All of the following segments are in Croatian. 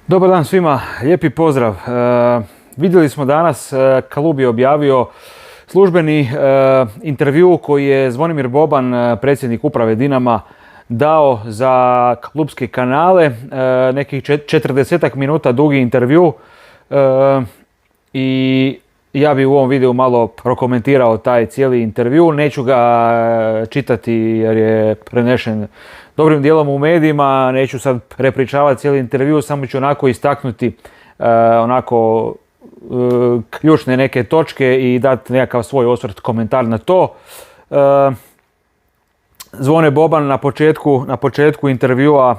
Dobar dan svima, lijepi pozdrav. Vidjeli smo danas, klub je objavio službeni intervju koji je Zvonimir Boban, predsjednik uprave Dinama, dao za klubske kanale. Nekih 40 minuta dugi intervju i ja bi u ovom videu malo prokomentirao taj cijeli intervju. Neću ga čitati jer je prenešen dobrim dijelom u medijima, neću sad prepričavati cijeli intervju, samo ću onako istaknuti ključne neke točke i dati nekakav svoj osvrt, komentar na to. Zvone Boban na početku intervjua,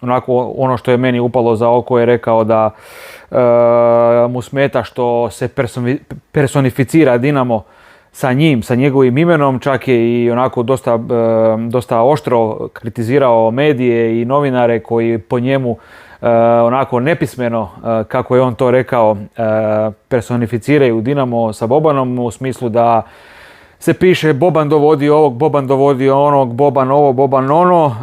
onako ono što je meni upalo za oko, je rekao da mu smeta što se personificira Dinamo sa njim, sa njegovim imenom. Čak je i onako dosta oštro kritizirao medije i novinare koji po njemu onako nepismeno, kako je on to rekao, personificiraju Dinamo sa Bobanom, u smislu da se piše Boban dovodi ovog, Boban dovodi onog, Boban ovo, Boban ono,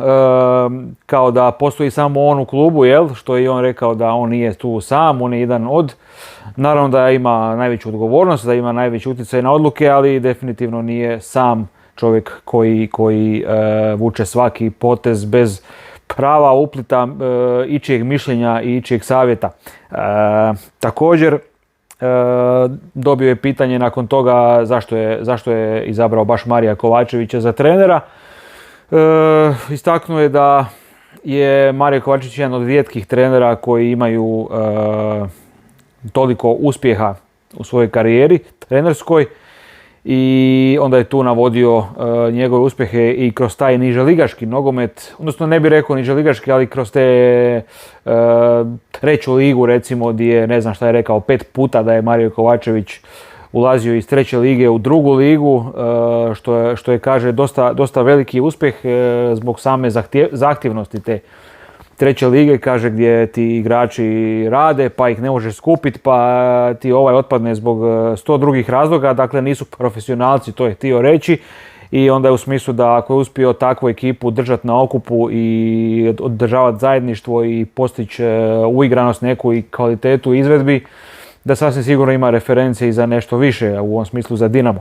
kao da postoji samo on u klubu, što je i on rekao da on nije tu sam, on je jedan od. Naravno da ima najveću odgovornost, da ima najveći utjecaj na odluke, ali definitivno nije sam čovjek koji vuče svaki potez bez prava uplita ičijeg mišljenja i ičijeg savjeta. Također, dobio je pitanje nakon toga zašto je izabrao baš Marija Kovačevića za trenera. Istaknuo je da je Mario Kovačević jedan od rijetkih trenera koji imaju toliko uspjeha u svojoj karijeri trenerskoj, i onda je tu navodio njegove uspjehe i kroz taj niželigaški nogomet, odnosno ne bih rekao niželigaški, ali kroz te treću ligu recimo, gdje je, ne znam šta je rekao, 5 puta da je Mario Kovačević ulazio iz treće lige u drugu ligu, što je kaže dosta veliki uspjeh zbog same zahtjevnosti te treće lige, kaže, gdje ti igrači rade pa ih ne možeš skupiti, pa ti otpadne zbog 100 drugih razloga, dakle nisu profesionalci, to je htio reći. I onda je u smislu da ako je uspio takvu ekipu držati na okupu i održavati zajedništvo i postići uigranost neku i kvalitetu izvedbi, da sasvim sigurno ima reference i za nešto više, u ovom smislu za Dinamo.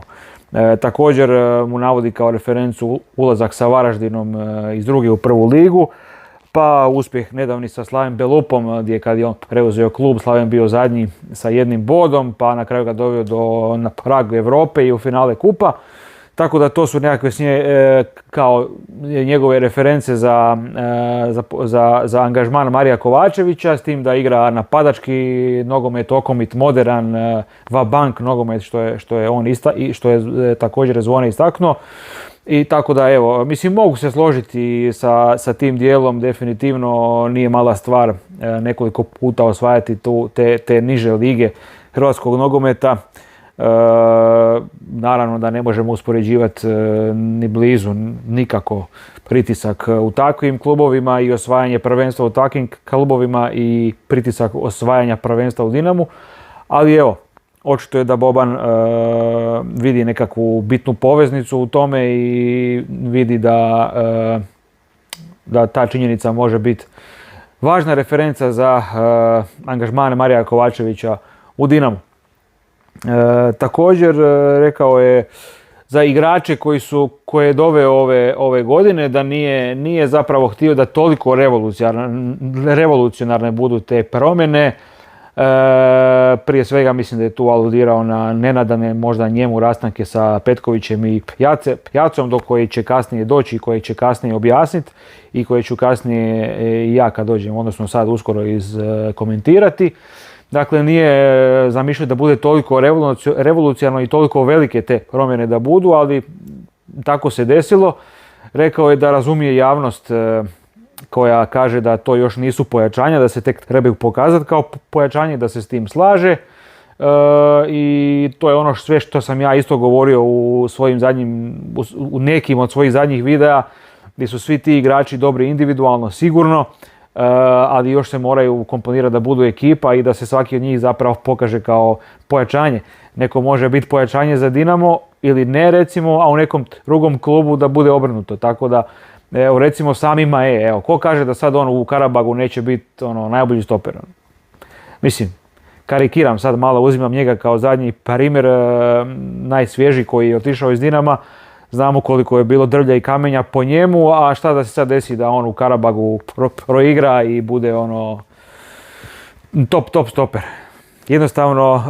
Također mu navodi kao referencu ulazak sa Varaždinom iz druge u prvu ligu, pa uspjeh nedavni sa Slaven Belupom, gdje kad je on preuzeo klub, Slaven bio zadnji sa 1 bodom, pa na kraju ga doveo na prag Europe i u finale kupa. Tako da to su nekakve kao njegove reference za angažman Marija Kovačevića, s tim da igra napadački nogomet, okomit, modern, va-bank nogomet, što je također Zvone istaknuo. I tako da evo, mislim, mogu se složiti sa tim dijelom, definitivno nije mala stvar nekoliko puta osvajati te niže lige hrvatskog nogometa. Naravno da ne možemo uspoređivati ni blizu nikako pritisak u takvim klubovima i osvajanje prvenstva u takvim klubovima i pritisak osvajanja prvenstva u Dinamu, ali evo, očito je da Boban vidi nekakvu bitnu poveznicu u tome i vidi da ta činjenica može biti važna referenca za angažman Marija Kovačevića u Dinamu. Također rekao je za igrače koje je doveo ove godine, da nije zapravo htio da toliko revolucionarne budu te promjene. Prije svega mislim da je tu aludirao na nenadane možda njemu rastanke sa Petkovićem i Pjacom, do koji će kasnije doći i koji će kasnije objasniti i koje ću kasnije i ja kad dođem, odnosno sad uskoro komentirati. Dakle, nije zamišljao da bude toliko revolucionarno i toliko velike te promjene da budu, ali tako se desilo. Rekao je da razumije javnost koja kaže da to još nisu pojačanja, da se tek trebaju pokazati kao pojačanje, da se s tim slaže. I to je ono sve što sam ja isto govorio u nekim od svojih zadnjih videa, gdje su svi ti igrači dobri individualno, sigurno, ali još se moraju komponirati da budu ekipa i da se svaki od njih zapravo pokaže kao pojačanje. Neko može biti pojačanje za Dinamo ili ne recimo, a u nekom drugom klubu da bude obrnuto. Tako da Evo recimo sami Mae, evo, ko kaže da sad on u Karabagu neće biti najbolji stoper? Mislim, karikiram sad malo, uzimam njega kao zadnji primjer, najsvježiji koji je otišao iz Dinama. Znamo koliko je bilo drvlja i kamenja po njemu, a šta da se sad desi da on u Karabagu proigra i bude top stoper. Jednostavno,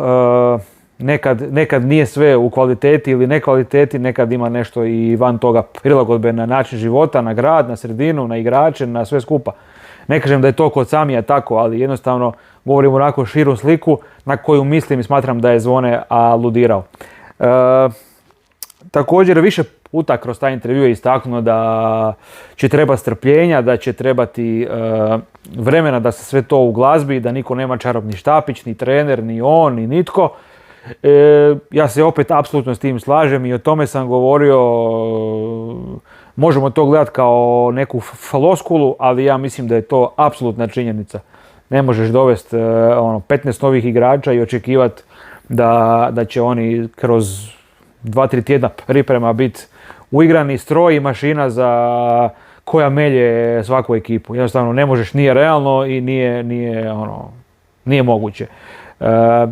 nekad nije sve u kvaliteti ili nekvaliteti, nekad ima nešto i van toga prilagodbe na način života, na grad, na sredinu, na igrače, na sve skupa. Ne kažem da je to kod Samija tako, ali jednostavno govorim onako širu sliku na koju mislim i smatram da je Zvone aludirao. Također više puta kroz taj intervju je istaknuo da će trebati strpljenja, da će trebati vremena da se sve to uglazbi, da niko nema čarobni štapić, ni trener, ni on, ni nitko. Ja se opet apsolutno s tim slažem i o tome sam govorio. Možemo to gledati kao neku floskulu, ali ja mislim da je to apsolutna činjenica. Ne možeš dovesti 15 novih igrača i očekivati da će oni kroz 2-3 tjedna priprema biti uigrani stroj i mašina za koja melje svaku ekipu. Jednostavno ne možeš, nije realno i nije moguće.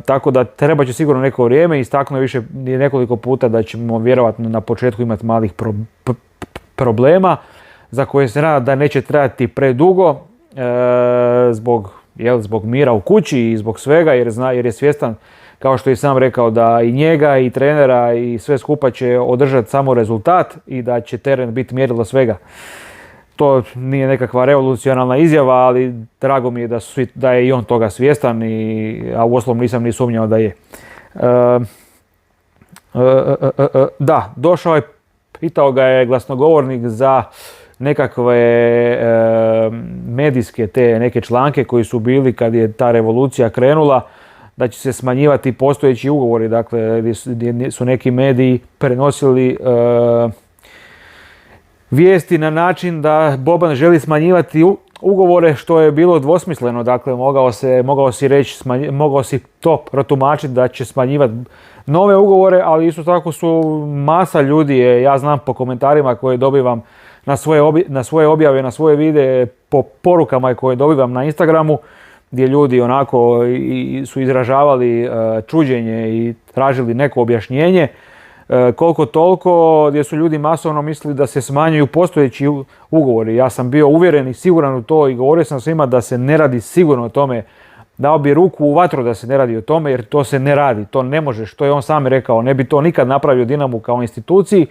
Tako da treba će sigurno neko vrijeme, istaknuo više nekoliko puta da ćemo vjerojatno na početku imati malih problema za koje se nada da neće trajati predugo zbog mira u kući i zbog svega jer je svjestan, kao što je sam rekao, da i njega i trenera i sve skupa će održati samo rezultat i da će teren biti mjerilo svega. To nije nekakva revolucionalna izjava, ali drago mi je da je i on toga svjestan, a uostalom nisam ni sumnjao da je. Da, došao je, pitao ga je glasnogovornik za nekakve medijske te neke članke koji su bili kad je ta revolucija krenula, da će se smanjivati postojeći ugovori, dakle gdje su neki mediji prenosili vijesti na način da Boban želi smanjivati ugovore, što je bilo dvosmisleno, dakle mogao si to protumačiti da će smanjivati nove ugovore, ali isto tako su masa ljudi, ja znam po komentarima koje dobivam na svoje objave, na svoje videe, po porukama koje dobivam na Instagramu, gdje ljudi onako su izražavali čuđenje i tražili neko objašnjenje, koliko toliko, gdje su ljudi masovno mislili da se smanjuju postojeći ugovori. Ja sam bio uvjeren i siguran u to i govorio sam svima da se ne radi sigurno o tome. Dao bi ruku u vatru da se ne radi o tome, jer to se ne radi, to ne može, što je on sam rekao, ne bi to nikad napravio Dinamu kao instituciji,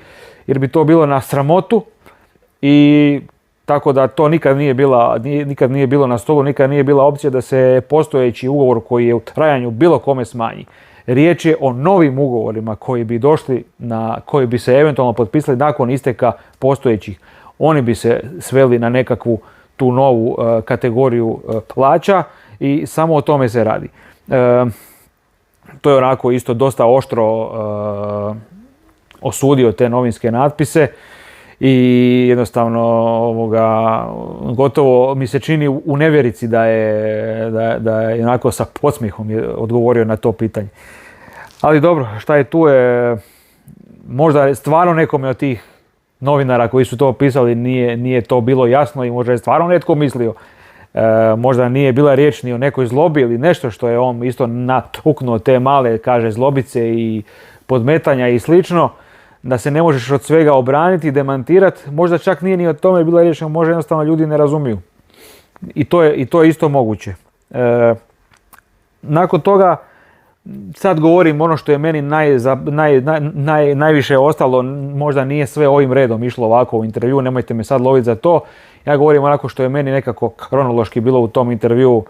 jer bi to bilo na sramotu i tako da to nikad nije bilo na stolu, nikad nije bila opcija da se postojeći ugovor koji je u trajanju bilo kome smanji. Riječ je o novim ugovorima koji bi došli, koji bi se eventualno potpisali nakon isteka postojećih. Oni bi se sveli na nekakvu tu novu kategoriju plaća i samo o tome se radi. To je onako isto dosta oštro osudio te novinske natpise i jednostavno gotovo mi se čini u nevjerici da je onako sa podsmijehom odgovorio na to pitanje. Ali dobro, šta je tu je, možda je stvarno nekome od tih novinara koji su to opisali nije to bilo jasno i možda je stvarno netko mislio. Možda nije bila riječ ni o nekoj zlobi ili nešto što je on isto natuknuo te male, kaže, zlobice i podmetanja i slično, da se ne možeš od svega obraniti, demantirati. Možda čak nije ni o tome bila riječ, možda jednostavno ljudi ne razumiju. I to je isto moguće. Nakon toga, sad govorim ono što je meni najviše ostalo, možda nije sve ovim redom išlo ovako u intervju, nemojte me sad loviti za to. Ja govorim onako što je meni nekako kronološki bilo u tom intervju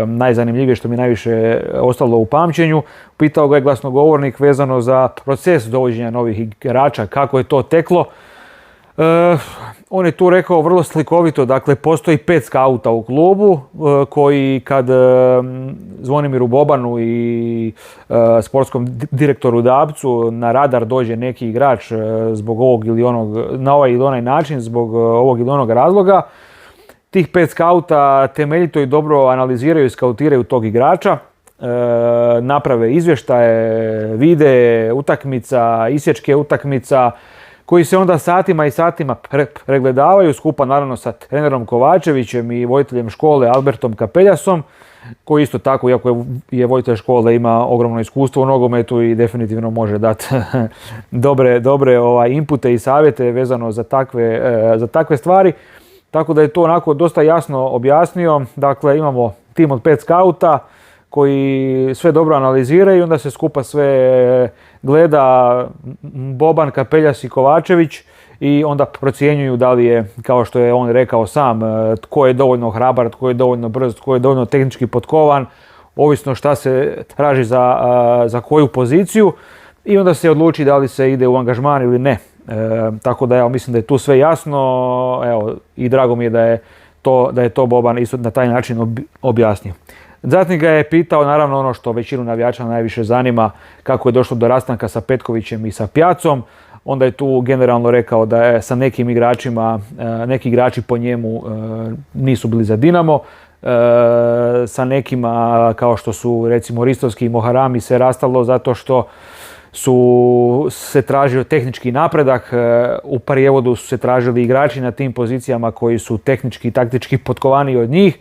najzanimljivije, što mi najviše ostalo u pamćenju. Pitao ga je glasnogovornik vezano za proces dovođenja novih igrača, kako je to teklo. On je tu rekao vrlo slikovito, dakle postoji 5 skauta u klubu koji kad Zvonimiru Bobanu i sportskom direktoru Dabcu na radar dođe neki igrač zbog ovog ili onog, na ovaj ili onaj način, zbog ovog ili onog razloga, tih 5 skauta temeljito i dobro analiziraju i skautiraju tog igrača, naprave izvještaje, vide utakmica, isječke utakmica, koji se onda satima i satima pregledavaju skupa naravno sa trenerom Kovačevićem i voditeljem škole Albertom Kapeljasom, koji isto tako, iako je voditelj škole, ima ogromno iskustvo u nogometu i definitivno može dati dobre inpute i savjete vezano za takve stvari. Tako da je to onako dosta jasno objasnio. Dakle, imamo tim od 5 skauta koji sve dobro analiziraju i onda se skupa sve gleda Boban, Kapeljas i Kovačević i onda procjenjuju da li je, kao što je on rekao sam, tko je dovoljno hrabar, tko je dovoljno brz, tko je dovoljno tehnički potkovan, ovisno šta se traži za koju poziciju i onda se odluči da li se ide u angažman ili ne. Tako da mislim da je tu sve jasno, i drago mi je da je to Boban isto na taj način objasnio. Zatim ga je pitao naravno ono što većinu navijača najviše zanima, kako je došlo do rastanka sa Petkovićem i sa Pjacom. Onda je tu generalno rekao da je sa nekim igračima, neki igrači po njemu nisu bili za Dinamo, sa nekima kao što su recimo Ristovski i Moharami se rastalo zato što su se tražio tehnički napredak, u prijevodu su se tražili igrači na tim pozicijama koji su tehnički i taktički potkovaniji od njih,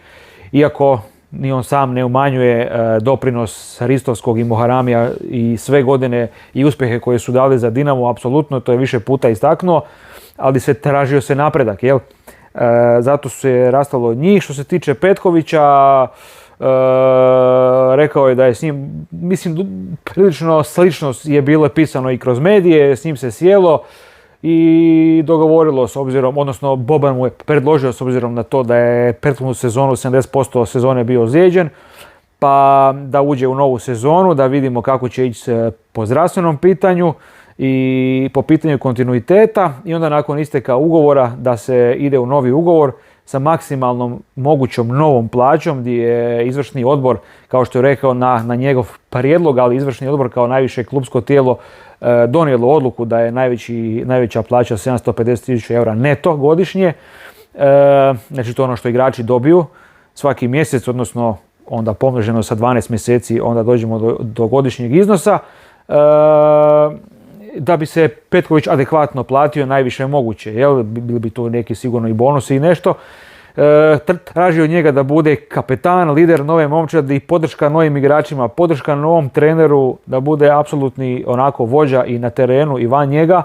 iako ni on sam ne umanjuje doprinos Ristovskog i Moharamija i sve godine i uspjehe koje su dali za Dinamo, apsolutno, to je više puta istaknuo, ali tražio se napredak, jel? Zato su se rastalo od njih. Što se tiče Petkovića, rekao je da je s njim, mislim, prilično slično je bilo pisano i kroz medije, s njim se sjelo i dogovorilo s obzirom, odnosno Boban mu je predložio s obzirom na to da je prethodnu sezonu 70% sezone bio ozlijeđen, pa da uđe u novu sezonu, da vidimo kako će ići po zdravstvenom pitanju i po pitanju kontinuiteta i onda nakon isteka ugovora da se ide u novi ugovor sa maksimalnom mogućom novom plaćom gdje je izvršni odbor, kao što je rekao, na njegov prijedlog, ali izvršni odbor kao najviše klubsko tijelo donijelo odluku da je najveća plaća 750.000 eura neto godišnje. Znači to je ono što igrači dobiju svaki mjesec, odnosno onda pomnoženo sa 12 mjeseci, onda dođemo do godišnjeg iznosa. Da bi se Petković adekvatno platio najviše moguće, jel? Bili bi tu neki sigurno i bonusi i nešto. Traži od njega da bude kapetan, lider nove momčadi, podrška novim igračima, podrška novom treneru, da bude apsolutni onako vođa i na terenu i van njega.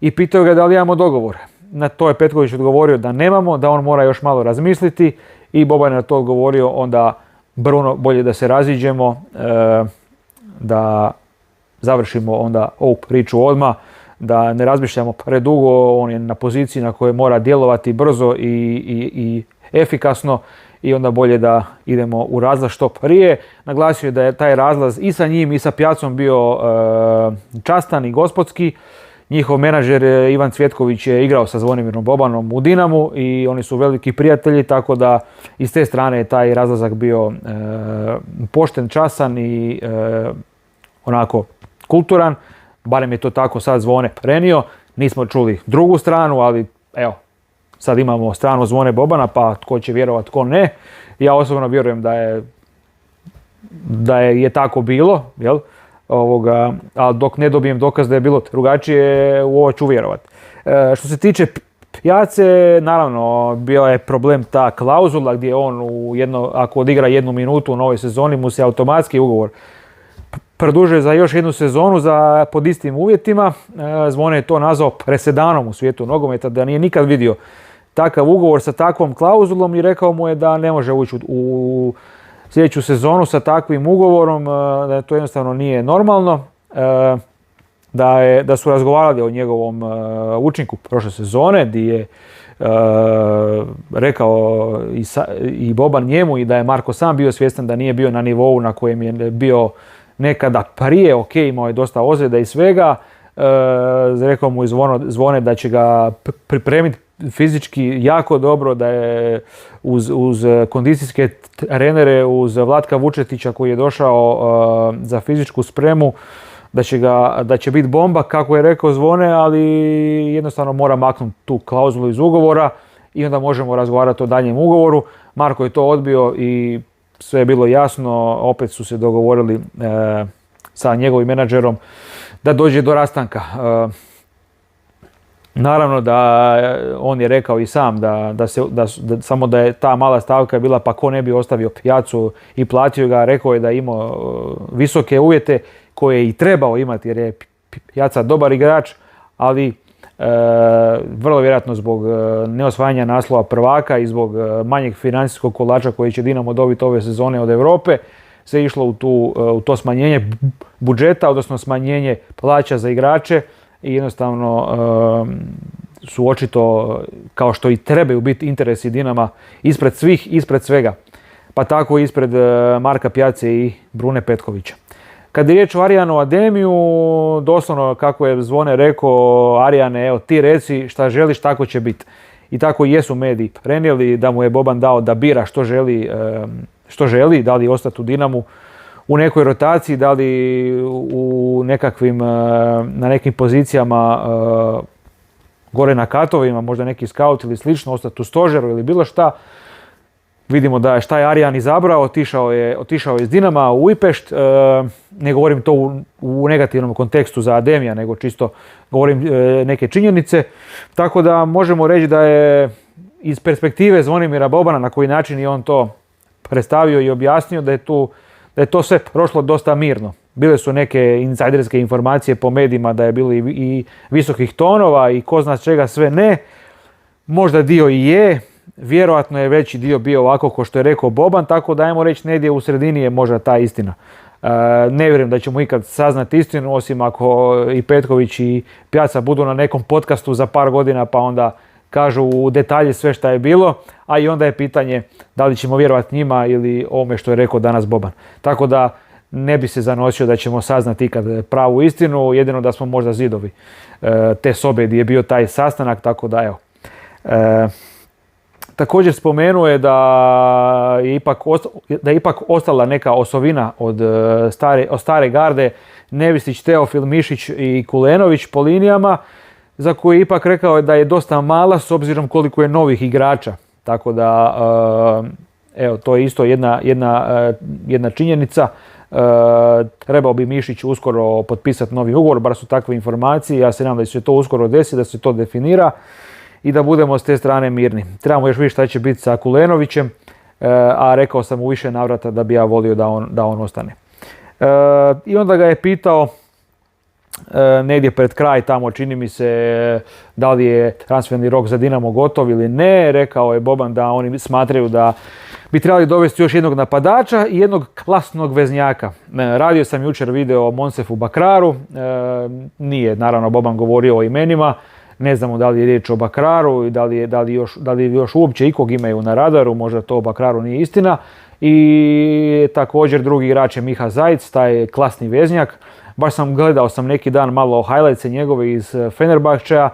I pitao ga da li imamo dogovor. Na to je Petković odgovorio da nemamo, da on mora još malo razmisliti i Boban je na to odgovorio onda Bruno, bolje da se raziđemo, da završimo onda ovu priču odmah, da ne razmišljamo predugo, on je na poziciji na kojoj mora djelovati brzo i efikasno i onda bolje da idemo u razlaz što prije. Naglasio je da je taj razlaz i sa njim i sa Pjacom bio častan i gospodski. Njihov menadžer Ivan Cvjetković je igrao sa Zvonimirom Bobanom u Dinamu i oni su veliki prijatelji, tako da iz te strane je taj razlazak bio pošten, časan i onako kulturan. Barem je to tako sad Zvone prenio. Nismo čuli drugu stranu, ali evo, sad imamo stranu Zvone Bobana, pa tko će vjerovat, tko ne. Ja osobno vjerujem da je tako bilo, jel? A dok ne dobijem dokaz da je bilo drugačije, u ovo ću vjerovat. Što se tiče Pjace, naravno, bio je problem ta klauzula gdje on ako odigra 1 minutu u novoj sezoni, mu se automatski ugovor produžuje za još 1 sezonu pod istim uvjetima. Zvone je to nazvao presedanom u svijetu nogometa, da nije nikad vidio takav ugovor sa takvom klauzulom i rekao mu je da ne može ući u sljedeću sezonu sa takvim ugovorom, da to jednostavno nije normalno, da su razgovarali o njegovom učinku prošle sezone, gdje je rekao i Boban njemu i da je Marko sam bio svjestan da nije bio na nivou na kojem je bio nekada prije, ok, imao je dosta ozljeda i svega, rekao mu i Zvone da će ga pripremiti fizički jako dobro, da je uz kondicijske trenere, uz Vlatka Vučetića koji je došao za fizičku spremu, da će biti bomba, kako je rekao Zvone, ali jednostavno mora maknuti tu klauzulu iz ugovora i onda možemo razgovarati o daljem ugovoru. Marko je to odbio i sve je bilo jasno, opet su se dogovorili sa njegovim menadžerom da dođe do rastanka. Naravno da on je rekao i sam samo da je ta mala stavka bila pa ko ne bi ostavio Piacu i platio ga, rekao je da je imao visoke uvjete koje je i trebao imati jer je Piaca dobar igrač, ali vrlo vjerojatno zbog neosvajanja naslova prvaka i zbog manjeg financijskog kolača koji će Dinamo dobiti ove sezone od Europe se išlo u to smanjenje budžeta, odnosno smanjenje plaća za igrače i jednostavno su očito, kao što i trebaju biti interesi Dinama, ispred svih, ispred svega. Pa tako ispred Marka Piace i Brune Petkovića. Kad je riječ o Arijanu Ademiju, doslovno kako je Zvone rekao, Arijane, evo ti reci šta želiš, tako će biti. I tako i jesu mediji prenijeli da mu je Boban dao da bira što želi, da li ostati u Dinamu u nekoj rotaciji, da li u na nekim pozicijama gore na katovima, možda neki scout ili slično, ostati u stožeru ili bilo šta. Vidimo da šta je Arijan izabrao, otišao je iz Dinama u Ujpešt, ne govorim to u negativnom kontekstu za Ademija, nego čisto govorim neke činjenice. Tako da možemo reći da je iz perspektive Zvonimira Bobana, na koji način je on to predstavio i objasnio, da je to sve prošlo dosta mirno. Bile su neke insajderske informacije po medijima da je bilo i visokih tonova i ko zna čega sve ne. Možda dio i je, vjerojatno je veći dio bio ovako ko što je rekao Boban, tako da ajmo reći negdje u sredini je možda ta istina. Ne vjerujem da ćemo ikad saznati istinu, osim ako i Petković i Piaca budu na nekom podcastu za par godina pa onda kažu u detalje sve šta je bilo, a i onda je pitanje da li ćemo vjerovati njima ili ovome što je rekao danas Boban. Tako da ne bi se zanosio da ćemo saznati ikad pravu istinu, jedino da smo možda zidovi te sobe gdje je bio taj sastanak, tako da evo. Također spomenuo je da je ipak ostala neka osovina od stare garde, Nevistić, Teofil, Mišić i Kulenović po linijama, za koje je ipak rekao da je dosta mala s obzirom koliko je novih igrača. Tako da, evo, to je isto jedna činjenica. Trebao bi Mišić uskoro potpisati novi ugovor, bar su takve informacije. Ja se nadam da će se to uskoro desiti, da se to definira i da budemo s te strane mirni. Trebamo još vidjeti šta će biti sa Kulenovićem, a rekao sam u više navrata da bi ja volio da on ostane. I onda ga je pitao negdje pred kraj tamo, čini mi se, da li je transferni rok za Dinamo gotov ili ne. Rekao je Boban da oni smatraju da bi trebali dovesti još jednog napadača i jednog klasnog veznjaka. Radio sam jučer video o Monsefu Bakraru, nije naravno Boban govorio o imenima, ne znamo da li je riječ o Bakraru i da li još uopće ikog imaju na radaru, možda to o Bakraru nije istina. I također drugi igrač je Miha Zajc, taj klasni veznjak. Baš gledao sam neki dan malo highlightse njegove iz Fenerbahčeja.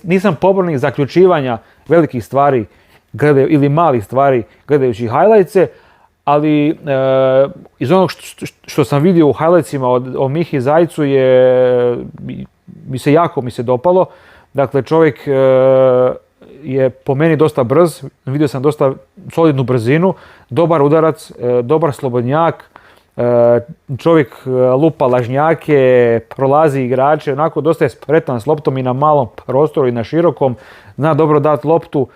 Nisam pobornik zaključivanja velikih stvari ili malih stvari gledajući highlightse, ali iz onog što sam vidio u highlightsima o Mihi Zajcu mi se dopalo. Dakle, čovjek je po meni dosta brz, vidio sam dosta solidnu brzinu, dobar udarac, dobar slobodnjak, čovjek lupa lažnjake, prolazi igrače, onako dosta je spretan s loptom i na malom prostoru i na širokom, zna dobro dati loptu.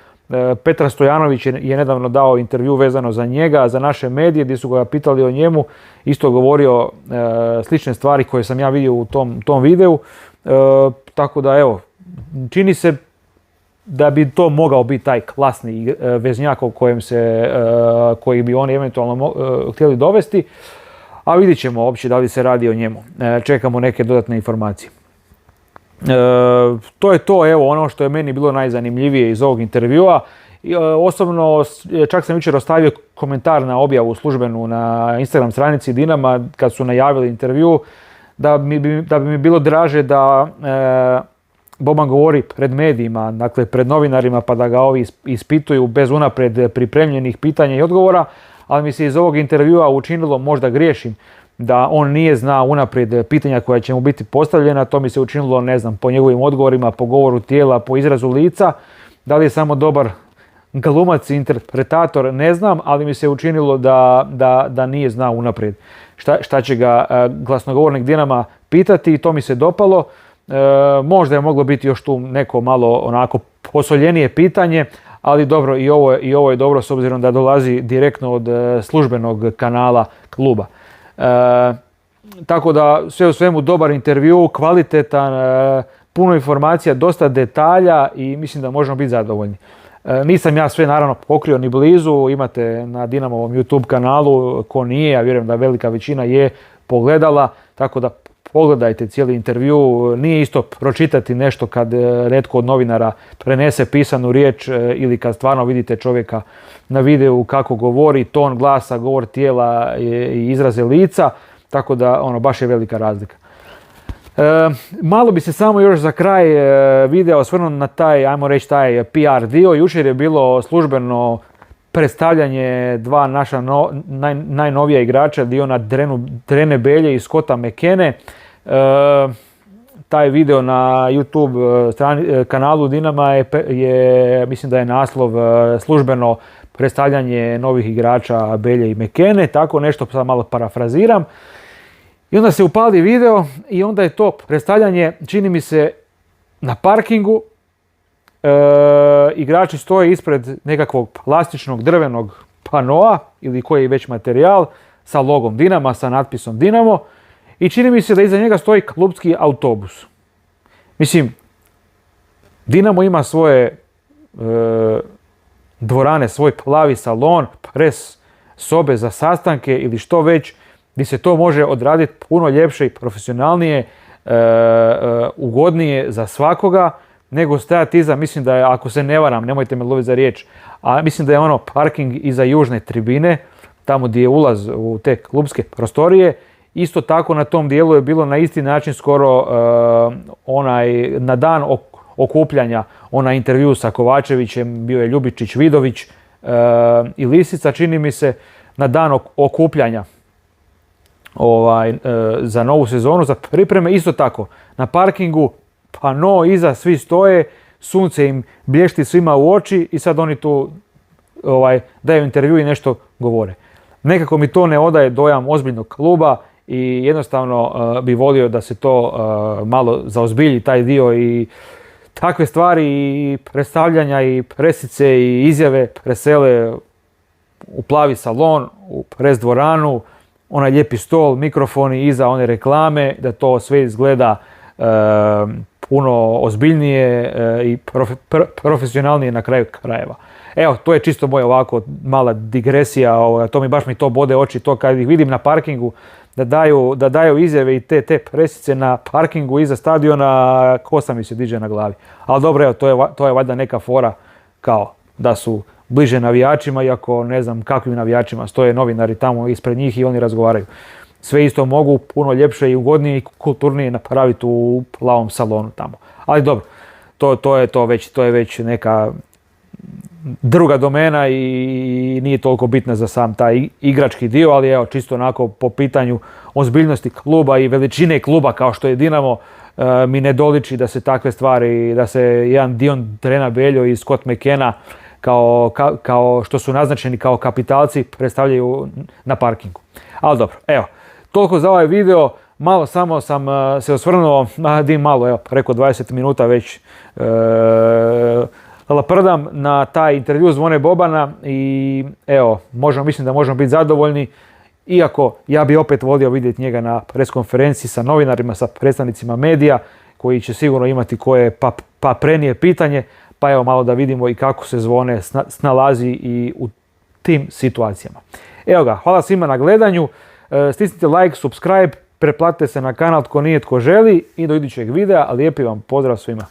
Petar Stojanović je nedavno dao intervju vezano za njega, za naše medije, gdje su ga pitali o njemu, isto govorio slične stvari koje sam ja vidio u tom videu, tako da evo, čini se da bi to mogao biti taj klasni veznjak koji bi oni eventualno htjeli dovesti, a vidjet ćemo uopće da li se radi o njemu. Čekamo neke dodatne informacije. To je to, evo, ono što je meni bilo najzanimljivije iz ovog intervjua. Osobno, čak sam jučer ostavio komentar na objavu službenu na Instagram stranici Dinama kad su najavili intervju, da bi mi bilo draže da Boban govori pred medijima, dakle pred novinarima, pa da ga ovi ispituju bez unaprijed pripremljenih pitanja i odgovora, ali mi se iz ovog intervjua učinilo, možda griješim, da on nije znao unaprijed pitanja koja će mu biti postavljena. To mi se učinilo, ne znam, po njegovim odgovorima, po govoru tijela, po izrazu lica. Da li je samo dobar glumac, interpretator, ne znam, ali mi se učinilo da nije znao unaprijed šta će ga glasnogovornik Dinama pitati i to mi se dopalo. Možda je moglo biti još tu neko malo onako posoljenije pitanje, ali dobro, i ovo je dobro s obzirom da dolazi direktno od službenog kanala kluba. Tako da sve u svemu dobar intervju, kvalitetan, puno informacija, dosta detalja i mislim da možemo biti zadovoljni. Nisam ja sve naravno pokrio ni blizu, imate na Dinamovom YouTube kanalu, ko nije, ja vjerujem da velika većina je pogledala, tako da pogledajte cijeli intervju. Nije isto pročitati nešto kad netko od novinara prenese pisanu riječ ili kad stvarno vidite čovjeka na videu kako govori, ton glasa, govor tijela i izraze lica, tako da baš je velika razlika. Malo bi se samo još za kraj videa osvrnuo na taj, ajmo reći, taj PR dio. Jučer je bilo službeno predstavljanje dva naša najnovija igrača, Diona Drene Belje i Scotta McKennie. Taj video na YouTube kanalu Dinama je, mislim da je naslov službeno predstavljanje novih igrača Belje i McKennie, tako nešto, sad malo parafraziram. I onda se upali video i onda je to predstavljanje, čini mi se, na parkingu. Igrači stoje ispred nekakvog plastičnog drvenog panoa ili koji je već materijal sa logom Dinama, sa natpisom Dinamo i čini mi se da iza njega stoji klubski autobus. Mislim, Dinamo ima svoje dvorane, svoj plavi salon, pres sobe za sastanke ili što već, gdje se to može odraditi puno ljepše i profesionalnije, ugodnije za svakoga, nego stajati iza, mislim da je, ako se ne varam, nemojte me loviti za riječ, a mislim da je parking iza južne tribine, tamo gdje je ulaz u te klubske prostorije. Isto tako na tom dijelu je bilo na isti način skoro na dan okupljanja, onaj intervju sa Kovačevićem, bio je Ljubičić, Vidović i Lisica, čini mi se, na dan okupljanja za novu sezonu, za pripreme, isto tako. Na parkingu, pano iza, svi stoje, sunce im blješti svima u oči i sad oni tu daju intervju i nešto govore. Nekako mi to ne odaje dojam ozbiljnog kluba i jednostavno bi volio da se to malo zaozbilji taj dio i takve stvari i predstavljanja i presice i izjave presele u plavi salon, u pres dvoranu, onaj lijepi stol, mikrofoni iza one reklame, da to sve izgleda puno ozbiljnije i profesionalnije na kraju krajeva. Evo, to je čisto moja ovako mala digresija, baš mi to bode oči, to kad ih vidim na parkingu, da daju izjave i te presice na parkingu iza stadiona, kosa mi se diže na glavi. Ali dobro, evo, to je valjda neka fora kao da su bliže navijačima, iako ne znam kakvim navijačima, stoje novinari tamo ispred njih i oni razgovaraju. Sve isto mogu puno ljepše i ugodnije i kulturnije napraviti u plavom salonu tamo. Ali dobro, to je već neka druga domena i nije toliko bitna za sam taj igrački dio, ali evo, čisto onako po pitanju ozbiljnosti kluba i veličine kluba kao što je Dinamo, mi ne doliči da se takve stvari, da se jedan Dion Drena Beljo i Scott McKennie kao što su naznačeni kao kapitalci predstavljaju na parkingu. Ali dobro, evo, toliko za ovaj video. Malo samo sam se osvrnuo, malo, evo, preko 20 minuta već laprdam na taj intervju Zvone Bobana i evo, mislim da možemo biti zadovoljni, iako ja bi opet volio vidjeti njega na pres konferenciji sa novinarima, sa predstavnicima medija koji će sigurno imati koje prenije pitanje, pa evo malo da vidimo i kako se Zvone snalazi i u tim situacijama. Evo ga, hvala svima na gledanju, stisnite like, subscribe, pretplatite se na kanal tko nije tko želi i do idućeg videa, a lijepi vam pozdrav svima.